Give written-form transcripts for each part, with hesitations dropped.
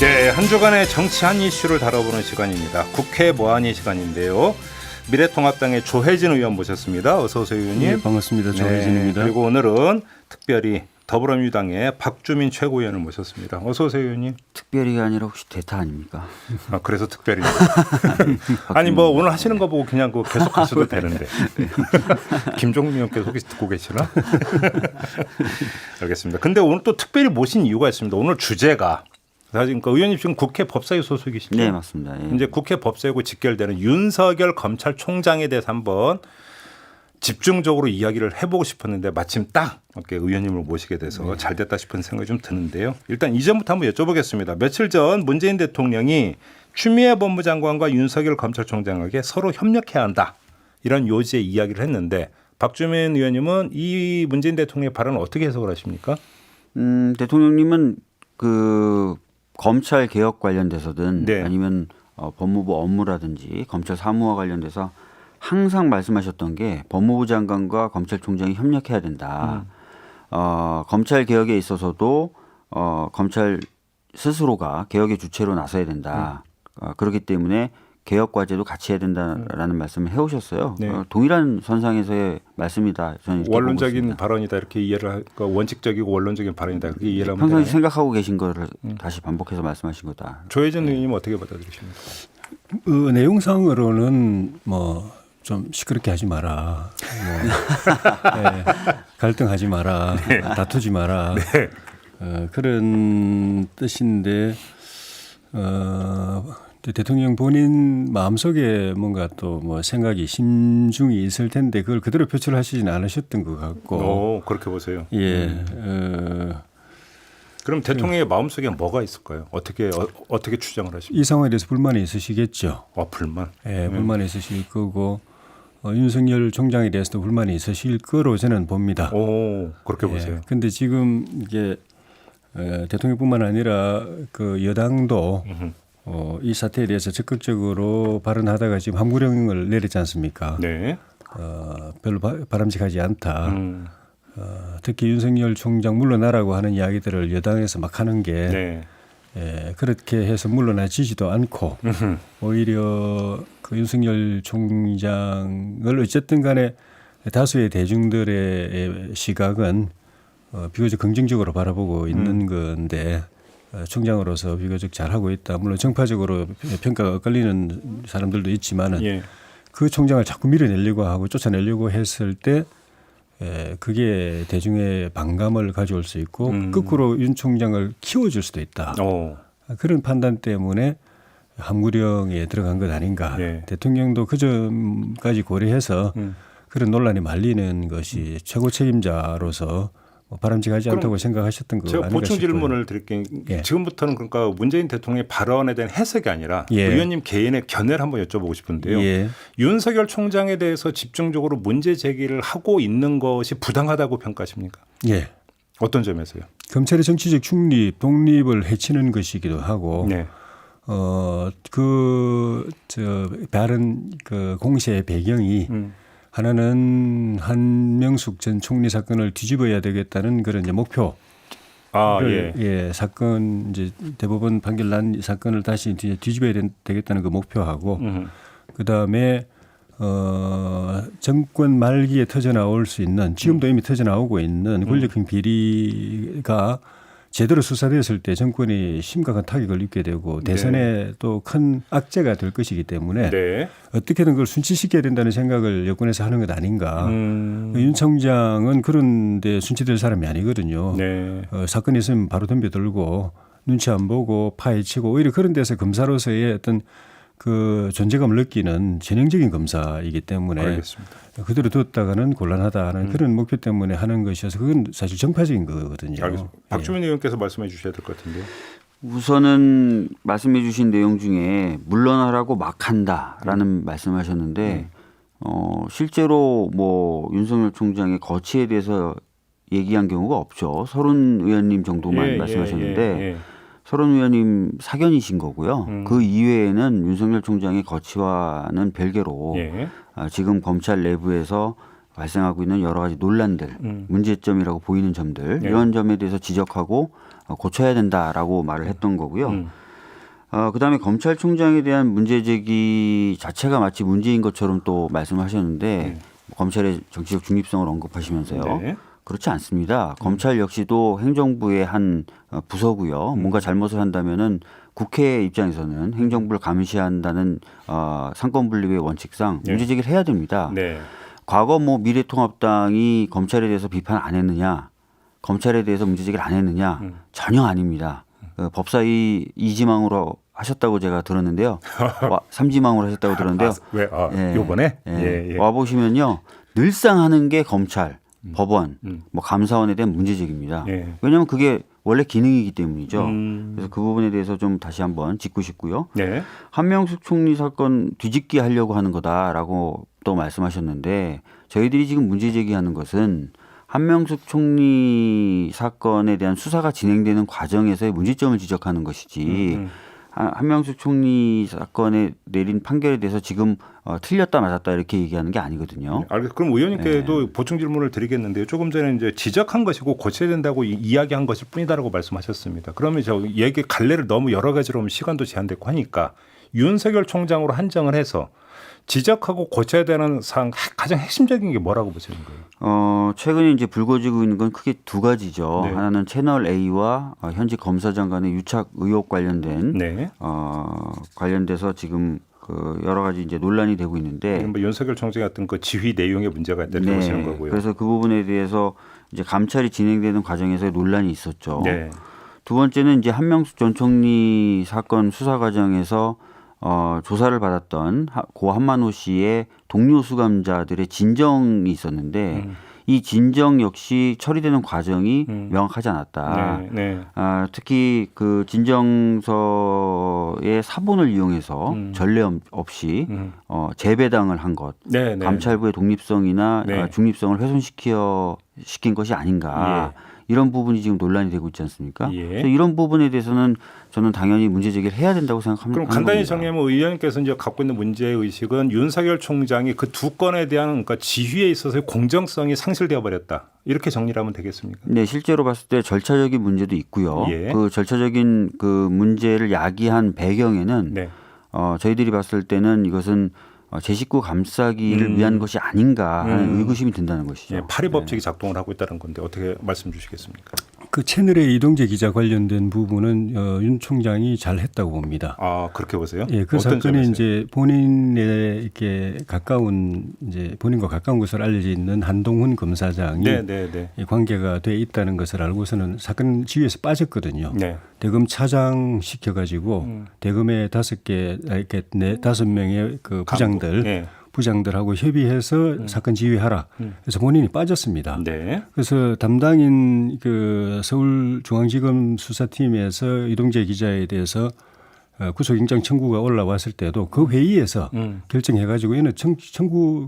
네, 한 주간의 정치 한 이슈를 다뤄보는 시간입니다. 국회 모안이 시간인데요. 미래통합당의 조혜진 의원 모셨습니다. 어서 오세요, 의원님. 네, 반갑습니다. 조혜진입니다. 네, 그리고 오늘은 특별히 더불어민주당의 박주민 최고위원을 모셨습니다. 어서 오세요, 의원님. 특별히가 아니라 혹시 대타 아닙니까? 아, 그래서 특별히. 아니 뭐 오늘 하시는 거 보고 그냥 그 계속 하셔도 되는데. 김종민 의원께서 혹시 듣고 계시나? 알겠습니다. 근데 오늘 또 특별히 모신 이유가 있습니다. 오늘 주제가 사실 그러니까 의원님 지금 국회 법사위 소속이시죠? 네, 맞습니다. 예. 이제 국회 법사위고 직결되는 윤석열 검찰총장에 대해서 한번 집중적으로 이야기를 해보고 싶었는데 마침 딱 이렇게 의원님을 모시게 돼서 잘 됐다 싶은 생각이 좀 드는데요. 일단 이전부터 한번 여쭤보겠습니다. 며칠 전 문재인 대통령이 추미애 법무장관과 윤석열 검찰총장에게 서로 협력해야 한다. 이런 요지의 이야기를 했는데 박주민 의원님은 이 문재인 대통령의 발언을 어떻게 해석을 하십니까? 대통령님은 그 검찰 개혁 관련돼서든 네. 아니면 법무부 업무라든지 검찰 사무와 관련돼서 항상 말씀하셨던 게 법무부 장관과 검찰총장이 협력해야 된다. 검찰 개혁에 있어서도 검찰 스스로가 개혁의 주체로 나서야 된다. 그렇기 때문에 개혁 과제도 같이 해야 된다라는 말씀을 해오셨어요. 네. 동일한 선상에서의 말씀이다. 저는 이렇게 원론적인 보고 있습니다. 발언이다 이렇게 이해를 그러니까 원칙적이고 원론적인 발언이다 그렇게 이해를 하면 평상시 되나요? 생각하고 계신 거를 다시 반복해서 말씀하신 거다. 조혜진 의원님 어떻게 받아들이십니까? 내용상으로는 뭐 좀 시끄럽게 하지 마라. 네, 갈등하지 마라. 다투지 마라. 그런 뜻인데 대통령 본인 마음속에 뭔가 또 뭐 생각이 심중이 있을 텐데 그걸 그대로 표출하시지는 않으셨던 것 같고. 그렇게 보세요. 예. 그럼 대통령의 마음속에 뭐가 있을까요? 어떻게 추정을 하십니까? 이 상황에 대해서 불만이 있으시겠죠. 불만. 예, 불만이 있으실 거고 윤석열 총장에 대해서도 불만이 있으실 거로 저는 봅니다. 그렇게 보세요. 그런데 지금 이게 대통령뿐만 아니라 그 여당도 이 사태에 대해서 적극적으로 발언하다가 지금 함구령을 내렸지 않습니까? 네. 별로 바람직하지 않다. 특히 윤석열 총장 물러나라고 하는 이야기들을 여당에서 막 하는 게 네. 그렇게 해서 물러나지지도 않고 오히려 그 윤석열 총장을 어쨌든 간에 다수의 대중들의 시각은 비교적 긍정적으로 바라보고 있는 건데 총장으로서 비교적 잘하고 있다. 물론 정파적으로 평가가 엇갈리는 사람들도 있지만은 예. 그 총장을 자꾸 밀어내려고 하고 쫓아내려고 했을 때 그게 대중의 반감을 가져올 수 있고 거꾸로 윤 총장을 키워줄 수도 있다. 그런 판단 때문에 함구령에 들어간 것 아닌가. 네. 대통령도 그 점까지 고려해서 그런 논란이 말리는 것이 최고 책임자로서 바람직하지 않다고 생각하셨던 거 제가 아닌가 보충 싶고요. 질문을 드릴게요. 예. 지금부터는 그러니까 문재인 대통령의 발언에 대한 해석이 아니라 예. 의원님 개인의 견해를 한번 여쭤보고 싶은데요. 예. 윤석열 총장에 대해서 집중적으로 문제 제기를 하고 있는 것이 부당하다고 평가하십니까? 예. 어떤 점에서요? 검찰의 정치적 중립, 독립을 해치는 것이기도 하고 네. 다른 그 공세의 배경이 하나는 한명숙 전 총리 사건을 뒤집어야 되겠다는 그런 이제 목표. 사건 이제 대법원 판결 난 사건을 다시 뒤집어야 되겠다는 그 목표하고 그 다음에 정권 말기에 터져 나올 수 있는 지금도 이미 터져 나오고 있는 권력형 비리가 제대로 수사됐을 때 정권이 심각한 타격을 입게 되고 대선에 또 큰 악재가 될 것이기 때문에 어떻게든 그걸 순치시켜야 된다는 생각을 여권에서 하는 것 아닌가. 윤 총장은 그런데 순치될 사람이 아니거든요. 사건이 있으면 바로 덤벼들고 눈치 안 보고 파헤치고 오히려 그런 데서 검사로서의 어떤 그 존재감을 느끼는 전형적인 검사이기 때문에 알겠습니다. 그대로 뒀다가는 곤란하다는 그런 목표 때문에 하는 것이어서 그건 사실 정파적인 거거든요. 알겠습니다. 박주민 의원께서 말씀해 주셔야 될 것 같은데요. 우선은 말씀해 주신 내용 중에 물러나라고 막 한다라는 말씀하셨는데 실제로 뭐 윤석열 총장의 거취에 대해서 얘기한 경우가 없죠. 서른 의원님 정도만 말씀하셨는데 서른 의원님 사견이신 거고요. 그 이외에는 윤석열 총장의 거취와는 별개로 지금 검찰 내부에서 발생하고 있는 여러 가지 논란들, 문제점이라고 보이는 점들 이런 점에 대해서 지적하고 고쳐야 된다라고 말을 했던 거고요. 그다음에 검찰총장에 대한 문제 제기 자체가 마치 문제인 것처럼 또 말씀하셨는데 검찰의 정치적 중립성을 언급하시면서요. 네. 그렇지 않습니다. 검찰 역시도 행정부의 한 부서고요. 뭔가 잘못을 한다면은 국회 입장에서는 행정부를 감시한다는 상권분립의 원칙상 문제 제기를 해야 됩니다. 네. 과거 뭐 미래통합당이 검찰에 대해서 비판 안 했느냐, 검찰에 대해서 문제 제기를 안 했느냐, 전혀 아닙니다. 법사위 2지망으로 하셨다고 제가 들었는데요. 3지망으로 하셨다고 들었는데요. 왜? 예, 요번에? 예. 와 보시면요, 늘상 하는 게 검찰, 법원, 뭐 감사원에 대한 문제 제기입니다. 예. 왜냐하면 그게 원래 기능이기 때문이죠. 그래서 그 부분에 대해서 좀 다시 한번 짚고 싶고요. 네. 한명숙 총리 사건 뒤집기 하려고 하는 거다라고 또 말씀하셨는데, 저희들이 지금 문제 제기하는 것은 한명숙 총리 사건에 대한 수사가 진행되는 과정에서의 문제점을 지적하는 것이지 한명숙 총리 사건에 내린 판결에 대해서 지금 틀렸다 맞았다 이렇게 얘기하는 게 아니거든요. 알겠습니다. 그럼 의원님께도 보충 질문을 드리겠는데요. 조금 전에 이제 지적한 것이고 고쳐야 된다고 이야기한 것일 뿐이다라고 말씀하셨습니다. 그러면 저 얘기 갈래를 너무 여러 가지로 하면 시간도 제한됐고 하니까 윤석열 총장으로 한정을 해서 지적하고 고쳐야 되는 사항 가장 핵심적인 게 뭐라고 보시는 거예요? 최근에 이제 불거지고 있는 건 크게 두 가지죠. 네. 하나는 채널 A와 현직 검사장 간의 유착 의혹 관련된 네. 관련돼서 지금 그 여러 가지 이제 논란이 되고 있는데, 뭐 윤석열 총장의 어떤 그 지휘 내용에 문제가 있다고 보시는 거고요. 그래서 그 부분에 대해서 이제 감찰이 진행되는 과정에서 논란이 있었죠. 네. 두 번째는 이제 한명숙 전 총리 사건 수사 과정에서 조사를 받았던 고 한만호 씨의 동료 수감자들의 진정이 있었는데 이 진정 역시 처리되는 과정이 명확하지 않았다. 네. 네. 특히 그 진정서의 사본을 이용해서 전례 없이 재배당을 한 것, 네. 네. 감찰부의 독립성이나 네. 중립성을 훼손시킨 것이 아닌가. 이런 부분이 지금 논란이 되고 있지 않습니까? 그래서 이런 부분에 대해서는 저는 당연히 문제 제기를 해야 된다고 생각합니다. 그럼 간단히 정리하면 의원님께서 이제 갖고 있는 문제 의식은 윤석열 총장이 그 두 건에 대한 그러니까 지휘에 있어서의 공정성이 상실되어 버렸다. 이렇게 정리를 하면 되겠습니까? 네, 실제로 봤을 때 절차적인 문제도 있고요. 그 절차적인 그 문제를 야기한 배경에는 네. 저희들이 봤을 때는 이것은 제 식구 감싸기를 위한 것이 아닌가 하는 의구심이 든다는 것이죠. 예, 파리 법칙이 작동을 하고 있다는 건데 어떻게 말씀 주시겠습니까? 그 채널의 이동재 기자 관련된 부분은 윤 총장이 잘했다고 봅니다. 아 그렇게 보세요? 예, 그 어떤 사건이 점에서요? 이제 본인에 이렇게 가까운 이제 본인과 가까운 것으로 알려져 있는 한동훈 검사장이 이 관계가 돼 있다는 것을 알고서는 사건 지휘에서 빠졌거든요. 네. 대검 차장 시켜가지고 대검의 5명의 그 부장들. 부장들하고 협의해서 사건 지휘하라. 그래서 본인이 빠졌습니다. 네. 그래서 담당인 그 서울중앙지검 수사팀에서 이동재 기자에 대해서 구속영장 청구가 올라왔을 때도 그 회의에서 결정해가지고 이는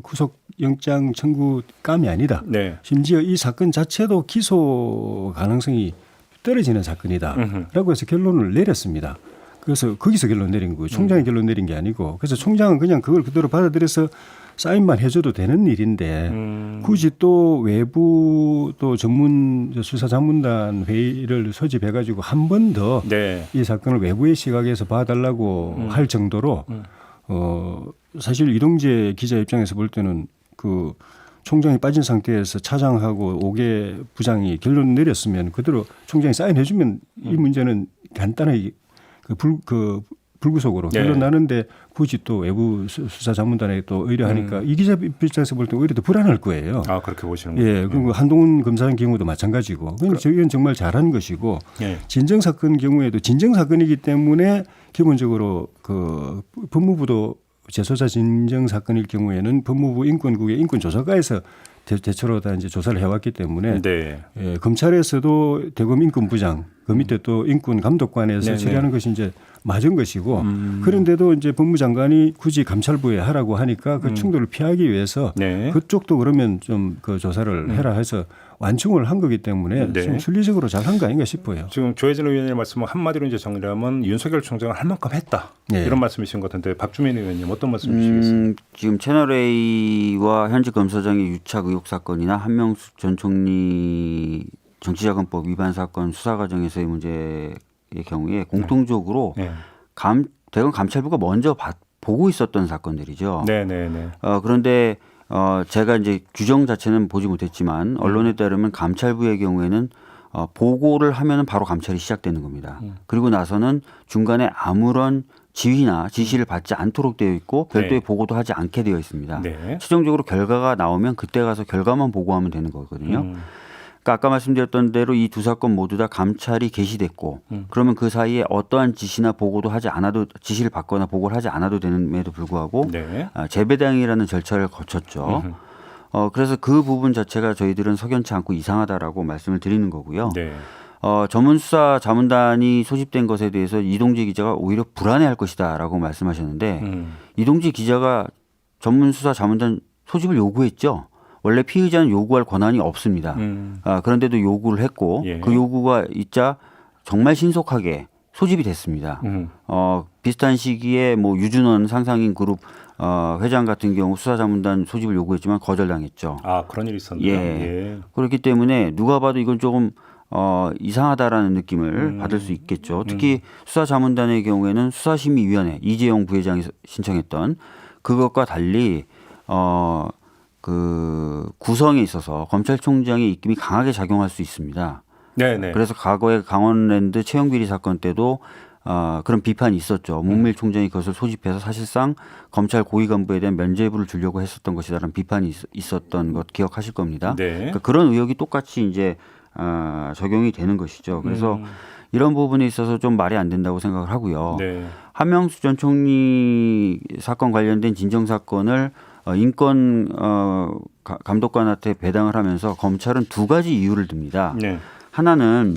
구속영장 청구감이 아니다. 네. 심지어 이 사건 자체도 기소 가능성이 떨어지는 사건이다. 라고 해서 결론을 내렸습니다. 그래서 거기서 결론 내린 거고요. 총장이 결론 내린 게 아니고. 그래서 총장은 그냥 그걸 그대로 받아들여서 사인만 해줘도 되는 일인데 굳이 또 외부 또 전문 수사자문단 회의를 소집해가지고 한 번 더 이 사건을 외부의 시각에서 봐달라고 할 정도로 사실 이동재 기자 입장에서 볼 때는 그 총장이 빠진 상태에서 차장하고 5개 부장이 결론 내렸으면 그대로 총장이 사인해주면 이 문제는 간단하게 불구속으로 결론 나는데 굳이 또 외부 수사자문단에 또 의뢰하니까 이 기자 입장에서 볼 때 오히려 더 불안할 거예요. 아 그렇게 보시는 거예요? 예, 그리고 한동훈 검사의 경우도 마찬가지고. 그건 저희는 정말 잘한 것이고 진정 사건 경우에도 진정 사건이기 때문에 기본적으로 그 법무부도 재소자 진정 사건일 경우에는 법무부 인권국의 인권조사과에서 대체로 다 이제 조사를 해왔기 때문에 예, 검찰에서도 대검 인권부장 그 밑에 또 인권감독관에서 처리하는 것이 이제 맞은 것이고 그런데도 이제 법무장관이 굳이 감찰부에 하라고 하니까 그 충돌을 피하기 위해서 그쪽도 그러면 좀 그 조사를 해라 해서 완충을 한 거기 때문에 좀 순리적으로 잘한 거 아닌가 싶어요. 지금 조혜진 의원님 말씀은 한마디로 이제 정리하면 윤석열 총장은 할 만큼 했다. 이런 말씀이신 것 같은데 박주민 의원님 어떤 말씀 주시겠습니까? 지금 채널A와 현직 검사장의 유착 의혹 사건이나 한명숙 전 총리 정치자금법 위반 사건 수사 과정에서의 문제의 경우에 공통적으로 대검 감찰부가 먼저 보고 있었던 사건들이죠. 네네네. 그런데 제가 이제 규정 자체는 보지 못했지만 언론에 따르면 감찰부의 경우에는 보고를 하면은 바로 감찰이 시작되는 겁니다. 그리고 나서는 중간에 아무런 지휘나 지시를 받지 않도록 되어 있고 별도의 네. 보고도 하지 않게 되어 있습니다. 네. 최종적으로 결과가 나오면 그때 가서 결과만 보고하면 되는 거거든요. 그러니까 아까 말씀드렸던 대로 이 두 사건 모두 다 감찰이 개시됐고 그러면 그 사이에 어떠한 지시나 보고도 하지 않아도 지시를 받거나 보고를 하지 않아도 되는에도 불구하고 네. 재배당이라는 절차를 거쳤죠. 그래서 그 부분 자체가 저희들은 석연치 않고 이상하다라고 말씀을 드리는 거고요. 네. 전문 수사 자문단이 소집된 것에 대해서 이동재 기자가 오히려 불안해할 것이다라고 말씀하셨는데 이동재 기자가 전문 수사 자문단 소집을 요구했죠. 원래 피의자는 요구할 권한이 없습니다. 그런데도 요구를 했고 예. 그 요구가 있자 정말 신속하게 소집이 됐습니다. 비슷한 시기에 뭐 유준원 상상인 그룹 회장 같은 경우 수사자문단 소집을 요구했지만 거절당했죠. 아 그런 일이 있었나요? 예. 그렇기 때문에 누가 봐도 이건 조금 이상하다라는 느낌을 받을 수 있겠죠. 특히 수사자문단의 경우에는 수사심의위원회 이재용 부회장이 신청했던 그것과 달리 그 구성에 있어서 검찰총장의 입김이 강하게 작용할 수 있습니다. 네네. 그래서 과거에 강원랜드 채용비리 사건 때도 그런 비판이 있었죠. 문밀 총장이 그것을 소집해서 사실상 검찰 고위 간부에 대한 면죄부를 주려고 했었던 것이다라는 비판이 있었던 것 기억하실 겁니다. 네. 그러니까 그런 의혹이 똑같이 이제 적용이 되는 것이죠. 그래서 이런 부분에 있어서 좀 말이 안 된다고 생각을 하고요. 네. 한명수 전 총리 사건 관련된 진정 사건을 인권 감독관한테 배당을 하면서 검찰은 두 가지 이유를 듭니다. 네. 하나는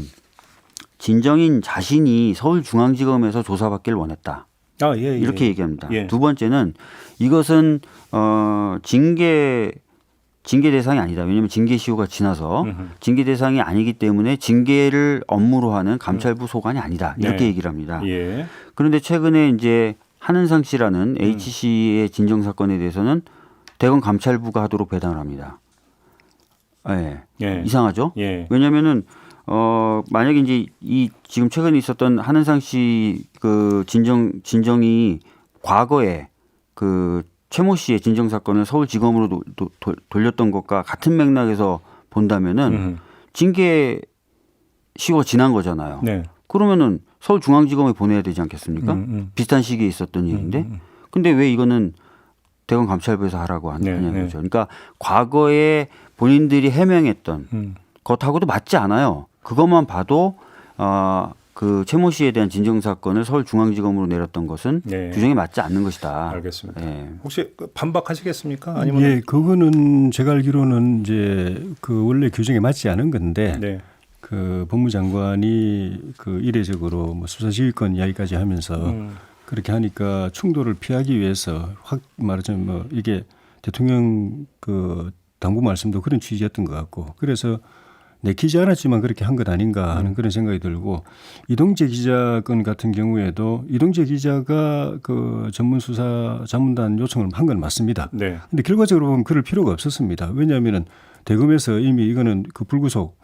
진정인 자신이 서울중앙지검에서 조사받기를 원했다. 아, 예, 예. 이렇게 얘기합니다. 예. 두 번째는 이것은 징계 대상이 아니다. 왜냐하면 징계 시효가 지나서 징계 대상이 아니기 때문에 징계를 업무로 하는 감찰부 소관이 아니다. 이렇게 네. 얘기를 합니다. 예. 그런데 최근에 이제 한은상 씨라는 H씨의 진정 사건에 대해서는 대검 감찰부가 하도록 배당을 합니다. 예. 예. 이상하죠? 예. 왜냐하면은 만약에 이제 이 지금 최근에 있었던 한은상 씨 그 진정이 과거에 그 최모 씨의 진정 사건을 서울지검으로 돌렸던 것과 같은 맥락에서 본다면은 징계 시효가 지난 거잖아요. 네. 그러면은 서울중앙지검에 보내야 되지 않겠습니까? 비슷한 시기에 있었던 일인데. 근데 왜 이거는 대검 감찰부에서 하라고 하냐는 네, 거죠. 그러니까 과거에 본인들이 해명했던 것하고도 맞지 않아요. 그것만 봐도 그 최모 씨에 대한 진정 사건을 서울중앙지검으로 내렸던 것은 네. 규정에 맞지 않는 것이다. 알겠습니다. 예. 혹시 반박하시겠습니까? 아니면 예, 그거는 제가 알기로는 이제 그 원래 규정에 맞지 않은 건데 네. 그 법무장관이 그 이례적으로 뭐 수사지휘권 이야기까지 하면서 그렇게 하니까 충돌을 피하기 위해서 확 말하자면 뭐 이게 대통령 그 당부 말씀도 그런 취지였던 것 같고 그래서 내키지 않았지만 그렇게 한 것 아닌가 하는 그런 생각이 들고 이동재 기자 건 같은 경우에도 이동재 기자가 그 전문 수사 자문단 요청을 한 건 맞습니다. 네. 근데 결과적으로 보면 그럴 필요가 없었습니다. 왜냐하면은 대검에서 이미 이거는 그 불구속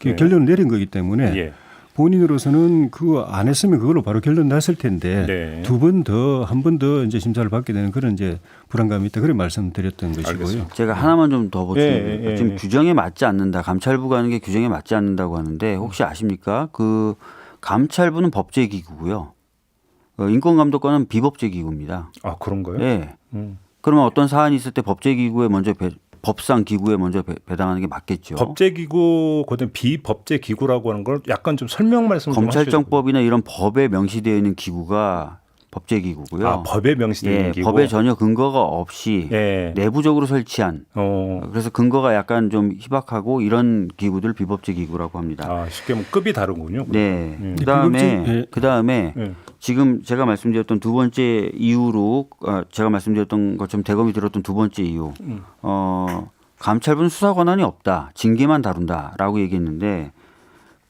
네. 결론을 내린 거기 때문에 예. 본인으로서는 그거 안 했으면 그걸로 바로 결론 났을 텐데 네. 두 번 더 한 번 더 이제 심사를 받게 되는 그런 이제 불안감이 있다 그런 말씀드렸던 것이고요. 알겠습니다. 제가 하나만 좀 더 보충드릴게요. 예, 예, 지금 예. 규정에 맞지 않는다. 감찰부가 하는 게 규정에 맞지 않는다고 하는데 혹시 아십니까? 그 감찰부는 법제기구고요. 인권감독관은 비법제기구입니다. 아 그런가요? 예. 그러면 어떤 사안이 있을 때 법제기구에 먼저 법상 기구에 먼저 배당하는 게 맞겠죠. 법제기구 거든 비법제기구라고 하는 걸 약간 좀 설명 말씀 좀 하시죠. 검찰청법이나 이런 법에 명시되어 있는 기구가 법제기구고요. 아 법에 명시되는 예, 기구. 법에 전혀 근거가 없이 예. 내부적으로 설치한 어. 그래서 근거가 약간 좀 희박하고 이런 기구들 비법제 기구라고 합니다. 아 쉽게 뭐 급이 다르군요. 네. 비법제- 그다음에 예. 지금 제가 말씀드렸던 두 번째 이유로 제가 말씀드렸던 것처럼 대검이 들었던 두 번째 이유. 감찰부는 수사 권한이 없다. 징계만 다룬다라고 얘기했는데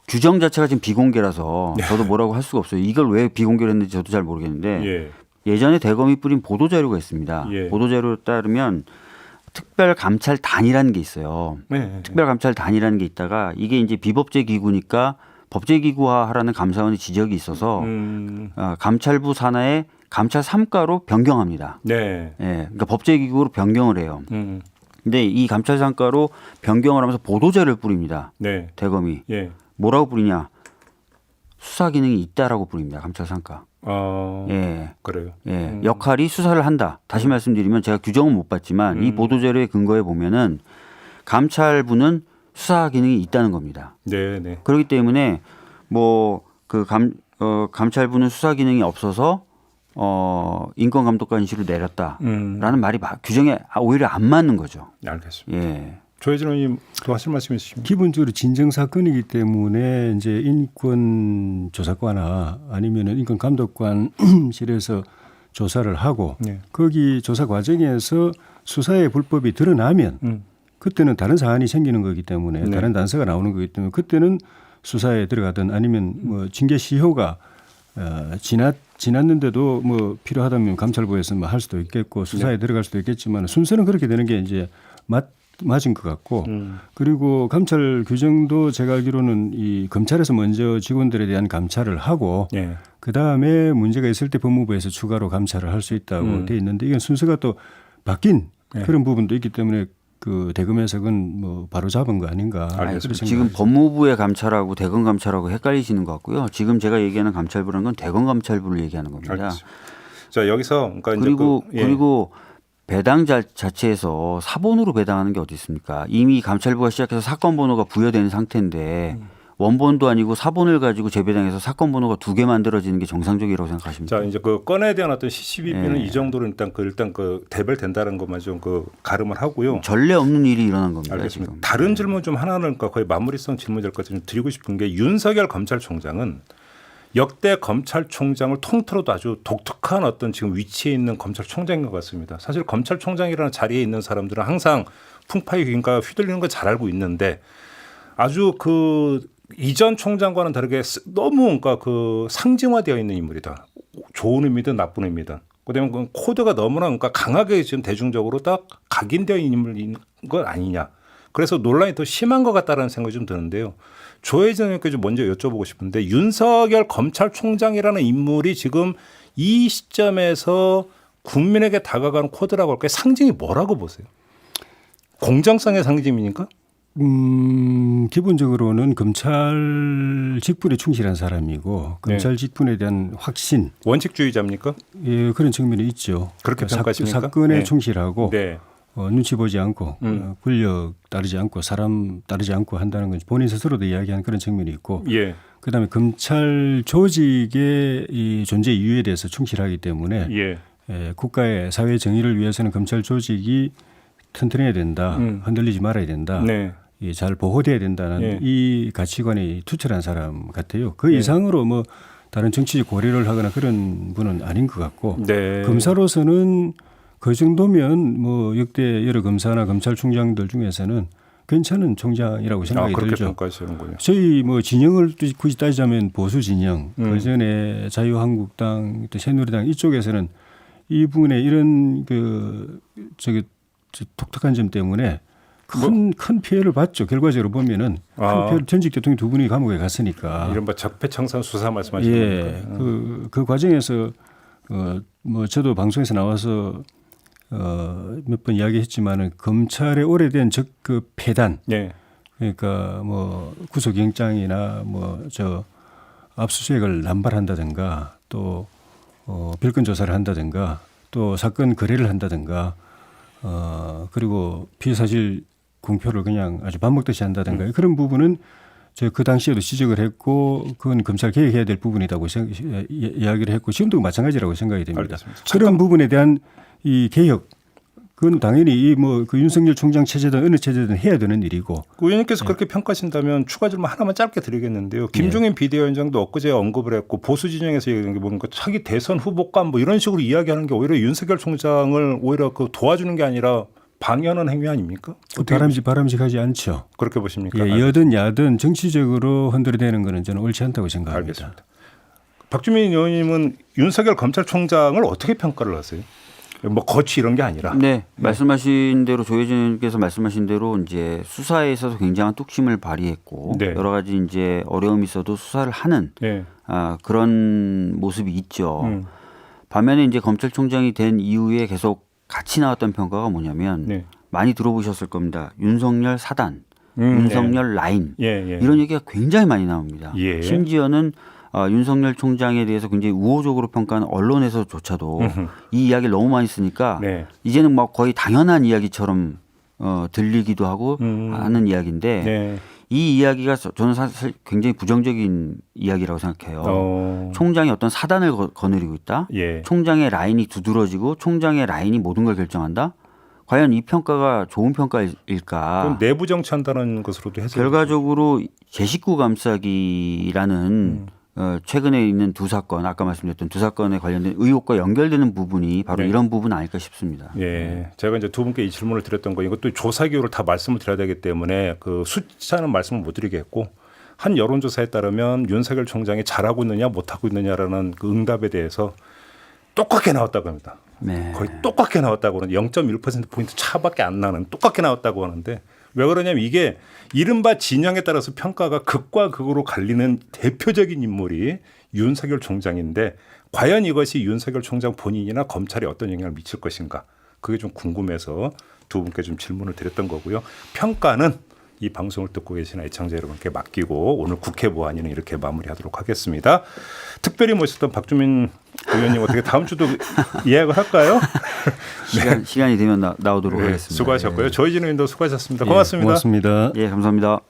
규정 자체가 지금 비공개라서 저도 뭐라고 할 수가 없어요. 이걸 왜 비공개를 했는지 저도 잘 모르겠는데 예. 예전에 대검이 뿌린 보도자료가 있습니다. 예. 보도자료에 따르면 특별감찰단이라는 게 있어요. 네. 특별감찰단이라는 게 있다가 이게 이제 비법제 기구니까 법제기구화하라는 감사원의 지적이 있어서 감찰부 산하의 감찰 3가로 변경합니다. 네. 예, 그러니까 법제기구로 변경을 해요. 근데 이 감찰 3가로 변경을 하면서 보도자를 뿌립니다. 네. 대검이 예. 뭐라고 뿌리냐? 수사 기능이 있다라고 뿌립니다. 감찰 3가. 예. 그래요. 예, 역할이 수사를 한다. 다시 말씀드리면 제가 규정은 못 봤지만 이 보도자료의 근거에 보면은 감찰부는 수사 기능이 있다는 겁니다. 네, 네. 그렇기 때문에 뭐 그 감찰부는 수사 기능이 없어서 인권감독관실로 내렸다라는 말이 규정에 오히려 안 맞는 거죠. 알겠습니다. 예. 조혜진 의원님 또 하실 말씀 있으십니까? 기본적으로 진정 사건이기 때문에 이제 인권 조사과나 아니면은 인권 감독관실에서 조사를 하고 네. 거기 조사 과정에서 수사의 불법이 드러나면 그때는 다른 사안이 생기는 거기 때문에 네. 다른 단서가 나오는 거기 때문에 그때는 수사에 들어가든 아니면 뭐 징계 시효가 지났는데도 뭐 필요하다면 감찰부에서 뭐 할 수도 있겠고 수사에 들어갈 수도 있겠지만 순서는 그렇게 되는 게 이제 맞은 것 같고 그리고 감찰 규정도 제가 알기로는 이 검찰에서 먼저 직원들에 대한 감찰을 하고 예. 그 다음에 문제가 있을 때 법무부에서 추가로 감찰을 할 수 있다고 돼 있는데 이건 순서가 또 바뀐 그런 부분도 있기 때문에 그 대검에서 그건 뭐 바로 잡은 거 아닌가. 알겠습니다. 지금 법무부의 감찰하고 대검 감찰하고 헷갈리시는 것 같고요. 지금 제가 얘기하는 감찰부라는 건 대검 감찰부를 얘기하는 겁니다. 알겠습니다. 자 여기서 그러니까 그리고 이제 그리고 배당 자체에서 사본으로 배당하는 게 어디 있습니까? 이미 감찰부가 시작해서 사건 번호가 부여된 상태인데 원본도 아니고 사본을 가지고 재배당해서 사건 번호가 2개 만들어지는 게 정상적이라고 생각하십니까? 자 이제 그 건에 대한 어떤 CCBB는 네. 이 정도로 일단 그 대별된다는 것만 좀 그 가름을 하고요. 전례 없는 일이 일어난 겁니다. 알겠습니다. 지금. 다른 질문 좀 하나는 그러니까 거의 마무리성 질문일 것 같아서 좀 드리고 싶은 게 윤석열 검찰총장은 역대 검찰총장을 통틀어도 아주 독특한 어떤 지금 위치에 있는 검찰총장인 것 같습니다. 사실 검찰총장이라는 자리에 있는 사람들은 항상 풍파의 균과 휘둘리는 걸 잘 알고 있는데 아주 그 이전 총장과는 다르게 너무 그러니까 그 상징화되어 있는 인물이다. 좋은 의미든 나쁜 의미든. 그다음에 그 코드가 너무나 그러니까 강하게 지금 대중적으로 딱 각인되어 있는 인물인 것 아니냐. 그래서 논란이 더 심한 것 같다라는 생각이 좀 드는데요. 조혜진 의원께 좀 먼저 여쭤보고 싶은데 윤석열 검찰총장이라는 인물이 지금 이 시점에서 국민에게 다가가는 코드라고 할까요? 상징이 뭐라고 보세요? 공정성의 상징입니까? 기본적으로는 검찰 직분에 충실한 사람이고 검찰 직분에 대한 확신, 원칙주의자입니까? 예, 그런 측면이 있죠. 그렇게 평가하십니까? 사건에 네. 충실하고 네. 눈치 보지 않고 권력 따르지 않고 사람 따르지 않고 한다는 건 본인 스스로도 이야기하는 그런 측면이 있고 예. 그다음에 검찰 조직의 이 존재 이유에 대해서 충실하기 때문에 예. 국가의 사회 정의를 위해서는 검찰 조직이 튼튼해야 된다. 흔들리지 말아야 된다. 네. 잘 보호돼야 된다는 예. 이 가치관이 투철한 사람 같아요. 그 이상으로 뭐 다른 정치적 고려를 하거나 그런 분은 아닌 것 같고 네. 검사로서는 그 정도면 뭐 역대 여러 검사나 검찰총장들 중에서는 괜찮은 총장이라고 생각이 그렇게 들죠. 평가하시는군요. 저희 뭐 진영을 굳이 따지자면 보수 진영, 그전에 자유한국당, 또 새누리당 이쪽에서는 이분의 이런 독특한 점 때문에 큰 피해를 봤죠. 결과적으로 보면은 큰 피해를 전직 대통령 2분이 감옥에 갔으니까. 이른바 적폐청산 수사 말씀하시는 예, 겁니까? 그 과정에서 뭐 저도 방송에서 나와서 몇 번 이야기했지만은 검찰의 오래된 그 폐단, 네. 그러니까 뭐 구속영장이나 뭐 압수수색을 남발한다든가 또 별건 조사를 한다든가 또 사건 거래를 한다든가 그리고 피의 사실 공표를 그냥 아주 밥 먹듯이 한다든가 그런 부분은 그 당시에도 지적을 했고 그건 검찰 개혁해야 될 부분이라고 이야기를 했고 지금도 마찬가지라고 생각이 됩니다. 알겠습니다. 그런 부분에 대한 이 개혁 그건 당연히 그 윤석열 총장 체제든 어느 체제든 해야 되는 일이고. 의원님께서 그렇게 평가하신다면 추가 질문 하나만 짧게 드리겠는데요. 김종인 비대위원장도 엊그제 언급을 했고 보수 진영에서 얘기하는 게 뭔가 차기 대선 후보감 뭐 이런 식으로 이야기하는 게 오히려 윤석열 총장을 오히려 도와주는 게 아니라 방해하는 행위 아닙니까? 바람직하지 않죠. 그렇게 보십니까? 예, 여든 야든 정치적으로 흔들어대는 거는 저는 옳지 않다고 생각합니다. 알겠습니다. 박주민 의원님은 윤석열 검찰총장을 어떻게 평가를 하세요? 뭐 거취 이런 게 아니라. 네, 말씀하신 대로 조혜진 의원께서 말씀하신 대로 이제 수사에 있어서 굉장한 뚝심을 발휘했고 네. 여러 가지 이제 어려움이 있어도 수사를 하는 네. 그런 모습이 있죠. 반면에 이제 검찰총장이 된 이후에 계속 같이 나왔던 평가가 뭐냐면 네. 많이 들어보셨을 겁니다. 윤석열 사단, 윤석열 라인 예. 이런 얘기가 굉장히 많이 나옵니다. 예. 심지어는 윤석열 총장에 대해서 굉장히 우호적으로 평가하는 언론에서조차도 이 이야기를 너무 많이 쓰니까 네. 이제는 막 거의 당연한 이야기처럼 들리기도 하고 하는 이야기인데 네. 이 이야기가 저는 사실 굉장히 부정적인 이야기라고 생각해요. 총장이 어떤 사단을 거느리고 있다. 예. 총장의 라인이 두드러지고 총장의 라인이 모든 걸 결정한다. 과연 이 평가가 좋은 평가일까? 그럼 내부 정치한다는 것으로도 해석. 결과적으로 제 식구 감싸기라는 최근에 있는 두 사건, 아까 말씀드렸던 두 사건에 관련된 의혹과 연결되는 부분이 바로 네. 이런 부분 아닐까 싶습니다. 예, 제가 이제 두 분께 이 질문을 드렸던 거 이것도 조사 기호를 다 말씀을 드려야 되기 때문에 그 숫자는 말씀을 못 드리겠고 한 여론조사에 따르면 윤석열 총장이 잘하고 있느냐 못하고 있느냐라는 그 응답에 대해서 똑같게 나왔다고 합니다. 네. 거의 똑같게 나왔다고 하는 0.1%포인트 차밖에 안 나는 똑같게 나왔다고 하는데 왜 그러냐면 이게 이른바 진영에 따라서 평가가 극과 극으로 갈리는 대표적인 인물이 윤석열 총장인데 과연 이것이 윤석열 총장 본인이나 검찰에 어떤 영향을 미칠 것인가 그게 좀 궁금해서 두 분께 좀 질문을 드렸던 거고요. 평가는 이 방송을 듣고 계신 애청자 여러분께 맡기고 오늘 국회 보안위는 이렇게 마무리하도록 하겠습니다. 특별히 모셨던 박주민 의원님 어떻게 다음 주도 예약을 할까요? 시간이 되면 나오도록 네, 하겠습니다. 수고하셨고요. 조희진 의원도 수고하셨습니다. 고맙습니다. 고맙습니다. 예, 감사합니다.